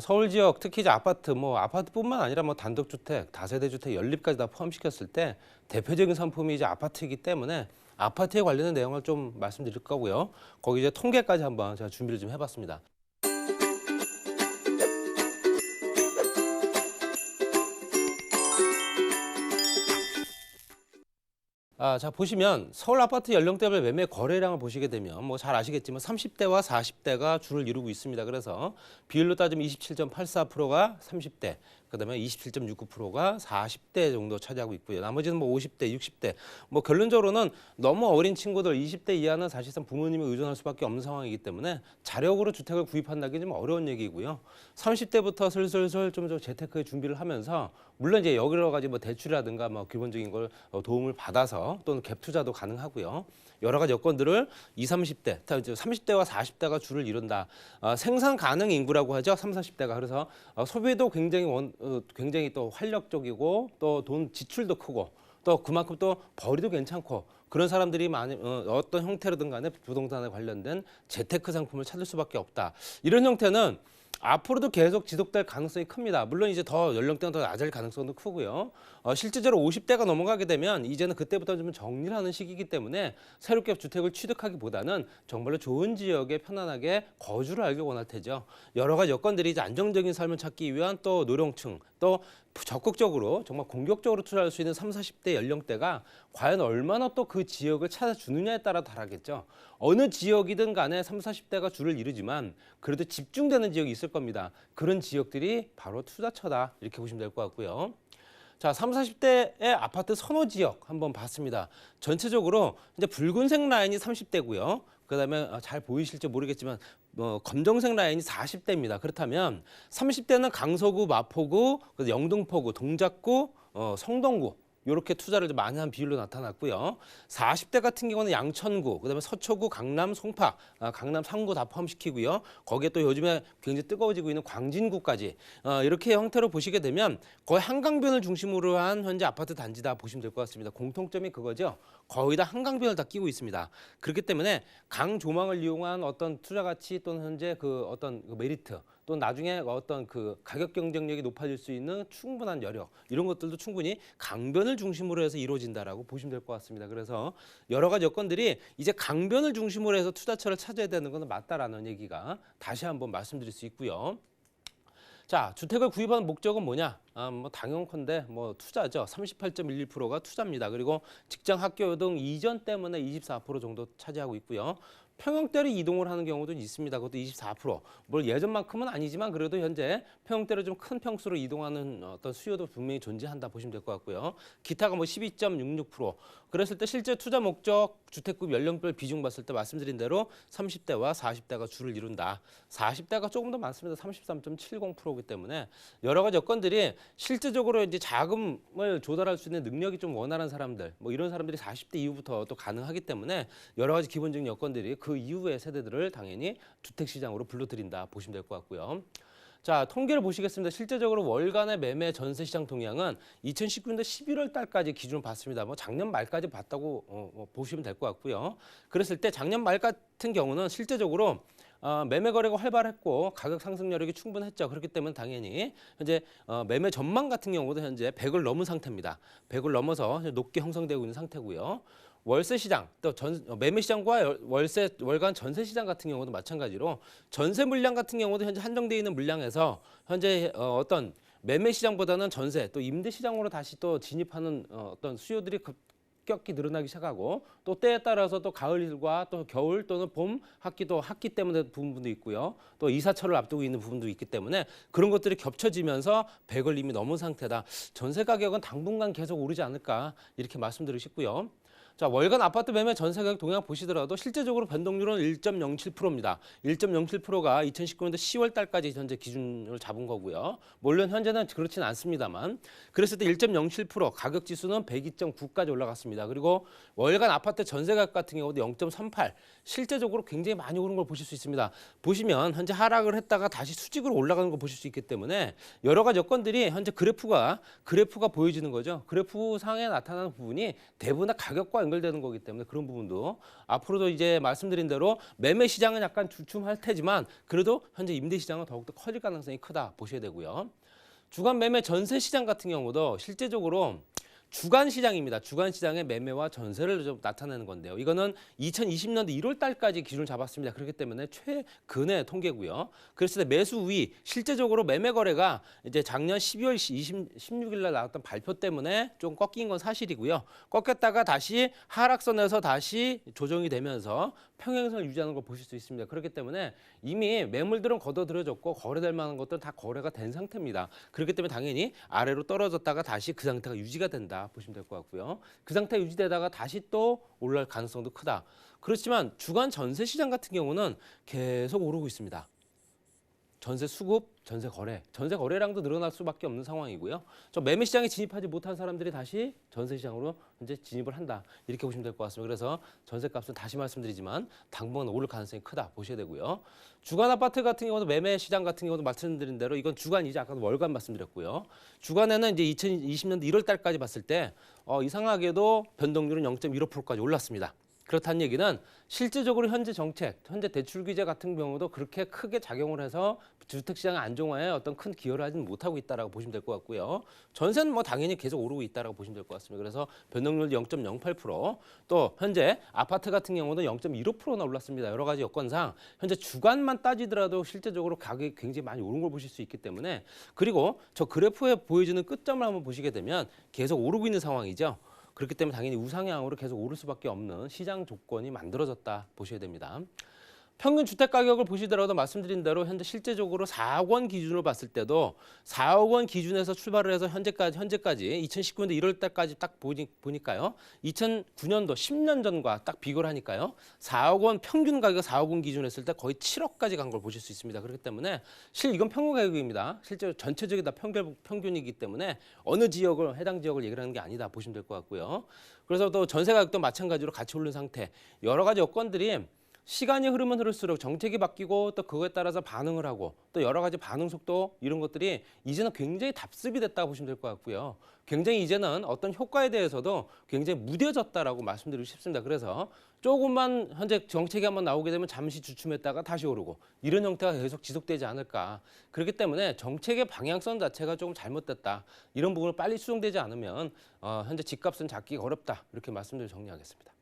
서울 지역 특히 이제 아파트, 아파트뿐만 아니라 단독주택, 다세대주택 연립까지 다 포함시켰을 때 대표적인 상품이 이제 아파트이기 때문에 아파트에 관련된 내용을 좀 말씀드릴 거고요. 거기 이제 통계까지 한번 제가 준비를 좀 해봤습니다. 자, 보시면 서울 아파트 연령대별 매매 거래량을 보시게 되면 잘 아시겠지만 30대와 40대가 주를 이루고 있습니다. 그래서 비율로 따지면 27.84%가 30대, 그다음에 27.69%가 40대 정도 차지하고 있고요. 나머지는 50대, 60대. 결론적으로는 너무 어린 친구들 20대 이하는 사실상 부모님이 의존할 수밖에 없는 상황이기 때문에 자력으로 주택을 구입한다기 좀 어려운 얘기고요. 30대부터 슬슬슬 좀 재테크에 준비를 하면서 물론 이제 여러 가지 대출이라든가 기본적인 걸 도움을 받아서 또는 갭 투자도 가능하고요. 여러 가지 여건들을 20, 30대, 30대와 40대가 주를 이룬다. 생산 가능 인구라고 하죠. 30, 40대가. 그래서 소비도 굉장히 또 활력적이고 또 돈 지출도 크고 또 그만큼 또 벌이도 괜찮고 그런 사람들이 어떤 형태로든 간에 부동산에 관련된 재테크 상품을 찾을 수밖에 없다. 이런 형태는 앞으로도 계속 지속될 가능성이 큽니다. 물론 이제 더 연령대가 더 낮을 가능성도 크고요. 실제적으로 50대가 넘어가게 되면 이제는 그때부터 좀 정리를 하는 시기이기 때문에 새롭게 주택을 취득하기보다는 정말로 좋은 지역에 편안하게 거주를 하길 원할 테죠. 여러 가지 여건들이 이제 안정적인 삶을 찾기 위한 또 노령층, 또 적극적으로 정말 공격적으로 투자할 수 있는 30, 40대 연령대가 과연 얼마나 또 그 지역을 찾아주느냐에 따라 다르겠죠. 어느 지역이든 간에 30, 40대가 주를 이루지만 그래도 집중되는 지역이 있을 겁니다. 그런 지역들이 바로 투자처다. 이렇게 보시면 될 것 같고요. 자, 30, 40대의 아파트 선호 지역 한번 봤습니다. 전체적으로 이제 붉은색 라인이 30대고요. 그다음에 잘 보이실지 모르겠지만 검정색 라인이 40대입니다. 그렇다면 30대는 강서구, 마포구, 영등포구, 동작구, 성동구 이렇게 투자를 좀 많이 한 비율로 나타났고요. 40대 같은 경우는 양천구, 그다음에 서초구, 강남, 송파, 강남 상구 다 포함시키고요. 거기에 또 요즘에 굉장히 뜨거워지고 있는 광진구까지 이렇게 형태로 보시게 되면 거의 한강변을 중심으로 한 현재 아파트 단지다 보시면 될 것 같습니다. 공통점이 그거죠. 거의 다 한강변을 다 끼고 있습니다. 그렇기 때문에 강 조망을 이용한 어떤 투자 가치 또는 현재 어떤 메리트 또 나중에 어떤 가격 경쟁력이 높아질 수 있는 충분한 여력 이런 것들도 충분히 강변을 중심으로 해서 이루어진다라고 보시면 될 것 같습니다. 그래서 여러 가지 여건들이 이제 강변을 중심으로 해서 투자처를 찾아야 되는 것은 맞다라는 얘기가 다시 한번 말씀드릴 수 있고요. 자, 주택을 구입하는 목적은 뭐냐? 당연컨대 투자죠. 38.11%가 투자입니다. 그리고 직장, 학교 등 이전 때문에 24% 정도 차지하고 있고요. 평형대로 이동을 하는 경우도 있습니다. 그것도 24%. 예전만큼은 아니지만 그래도 현재 평형대로 좀 큰 평수로 이동하는 어떤 수요도 분명히 존재한다 보시면 될 것 같고요. 기타가 12.66%. 그랬을 때 실제 투자 목적 주택급 연령별 비중 봤을 때 말씀드린 대로 30대와 40대가 주를 이룬다. 40대가 조금 더 많습니다. 33.70%이기 때문에 여러 가지 여건들이 실제적으로 이제 자금을 조달할 수 있는 능력이 좀 원활한 사람들, 이런 사람들이 40대 이후부터 또 가능하기 때문에 여러 가지 기본적인 여건들이 그 이후의 세대들을 당연히 주택시장으로 불러들인다 보시면 될 것 같고요. 자, 통계를 보시겠습니다. 실제적으로 월간의 매매 전세시장 동향은 2019년도 11월 달까지 기준을 봤습니다. 작년 말까지 봤다고 보시면 될 것 같고요. 그랬을 때 작년 말 같은 경우는 실제적으로 매매 거래가 활발했고 가격 상승 여력이 충분했죠. 그렇기 때문에 당연히 현재 매매 전망 같은 경우도 현재 100을 넘은 상태입니다. 100을 넘어서 높게 형성되고 있는 상태고요. 월세 시장, 또 매매 시장과 월간 전세 시장 같은 경우도 마찬가지로 전세 물량 같은 경우도 현재 한정되어 있는 물량에서 현재 어떤 매매 시장보다는 전세 또 임대 시장으로 다시 또 진입하는 어떤 수요들이 급격히 늘어나기 시작하고 또 때에 따라서 또 가을과 또 겨울 또는 봄 학기도 학기 때문에 부분도 있고요. 또 이사철을 앞두고 있는 부분도 있기 때문에 그런 것들이 겹쳐지면서 100을 이미 넘은 상태다. 전세 가격은 당분간 계속 오르지 않을까 이렇게 말씀드리고 싶고요. 자, 월간 아파트 매매 전세 가격 동향 보시더라도 실제적으로 변동률은 1.07%입니다. 1.07%가 2019년도 10월 달까지 현재 기준을 잡은 거고요. 물론 현재는 그렇지는 않습니다만 그랬을 때 1.07% 가격 지수는 102.9까지 올라갔습니다. 그리고 월간 아파트 전세 가격 같은 경우도 0.38 실제적으로 굉장히 많이 오른 걸 보실 수 있습니다. 보시면 현재 하락을 했다가 다시 수직으로 올라가는 걸 보실 수 있기 때문에 여러 가지 여건들이 현재 그래프가 보여지는 거죠. 그래프 상에 나타나는 부분이 대부분 다 가격과 연결되는 거기 때문에 그런 부분도 앞으로도 이제 말씀드린 대로 매매 시장은 약간 주춤할 테지만 그래도 현재 임대 시장은 더욱더 커질 가능성이 크다 보셔야 되고요. 주간 매매 전세 시장 같은 경우도 실제적으로 주간 시장입니다. 주간 시장의 매매와 전세를 좀 나타내는 건데요. 이거는 2020년도 1월 달까지 기준을 잡았습니다. 그렇기 때문에 최근의 통계고요. 그랬을 때 매수 우위, 실제적으로 매매 거래가 이제 작년 12월 16일 날 나왔던 발표 때문에 좀 꺾인 건 사실이고요. 꺾였다가 다시 하락선에서 다시 조정이 되면서 평행선을 유지하는 걸 보실 수 있습니다. 그렇기 때문에 이미 매물들은 걷어들여졌고 거래될 만한 것들은 다 거래가 된 상태입니다. 그렇기 때문에 당연히 아래로 떨어졌다가 다시 그 상태가 유지가 된다 보시면 될 것 같고요. 그 상태 유지되다가 다시 또 올라갈 가능성도 크다. 그렇지만 주간 전세 시장 같은 경우는 계속 오르고 있습니다. 전세 수급, 전세 거래량도 늘어날 수밖에 없는 상황이고요. 저 매매 시장에 진입하지 못한 사람들이 다시 전세 시장으로 현재 진입을 한다. 이렇게 보시면 될 것 같습니다. 그래서 전세값은 다시 말씀드리지만 당분간 오를 가능성이 크다 보셔야 되고요. 주간 아파트 같은 경우도 매매 시장 같은 경우도 말씀드린 대로 이건 주간이지 아까도 월간 말씀드렸고요. 주간에는 이제 2020년도 1월 달까지 봤을 때 이상하게도 변동률은 0.15%까지 올랐습니다. 그렇다는 얘기는 실질적으로 현재 정책, 현재 대출 규제 같은 경우도 그렇게 크게 작용을 해서 주택시장 안정화에 어떤 큰 기여를 하지는 못하고 있다라고 보시면 될 것 같고요. 전세는 뭐 당연히 계속 오르고 있다라고 보시면 될 것 같습니다. 그래서 변동률 0.08%, 또 현재 아파트 같은 경우도 0.15%나 올랐습니다. 여러 가지 여건상 현재 주간만 따지더라도 실제적으로 가격이 굉장히 많이 오른 걸 보실 수 있기 때문에, 그리고 저 그래프에 보여주는 끝점을 한번 보시게 되면 계속 오르고 있는 상황이죠. 그렇기 때문에 당연히 우상향으로 계속 오를 수밖에 없는 시장 조건이 만들어졌다 보셔야 됩니다. 평균 주택 가격을 보시더라도 말씀드린 대로 현재 실제적으로 4억 원 기준으로 봤을 때도 4억 원 기준에서 출발을 해서 현재까지 2019년도 1월 달까지 딱 보니까요. 2009년도 10년 전과 딱 비교를 하니까요. 4억 원 평균 가격 4억 원 기준으로 했을 때 거의 7억까지 간 걸 보실 수 있습니다. 그렇기 때문에 이건 평균 가격입니다. 실제로 전체적인 다 평균이기 때문에 어느 지역을 해당 지역을 얘기를 하는 게 아니다 보시면 될 것 같고요. 그래서 또 전세 가격도 마찬가지로 같이 오른 상태. 여러 가지 여건들이 시간이 흐르면 흐를수록 정책이 바뀌고 또 그거에 따라서 반응을 하고 또 여러 가지 반응 속도 이런 것들이 이제는 굉장히 답습이 됐다고 보시면 될 것 같고요. 굉장히 이제는 어떤 효과에 대해서도 굉장히 무뎌졌다라고 말씀드리고 싶습니다. 그래서 조금만 현재 정책이 한번 나오게 되면 잠시 주춤했다가 다시 오르고 이런 형태가 계속 지속되지 않을까. 그렇기 때문에 정책의 방향성 자체가 조금 잘못됐다. 이런 부분을 빨리 수정되지 않으면 현재 집값은 잡기가 어렵다. 이렇게 말씀드리고 정리하겠습니다.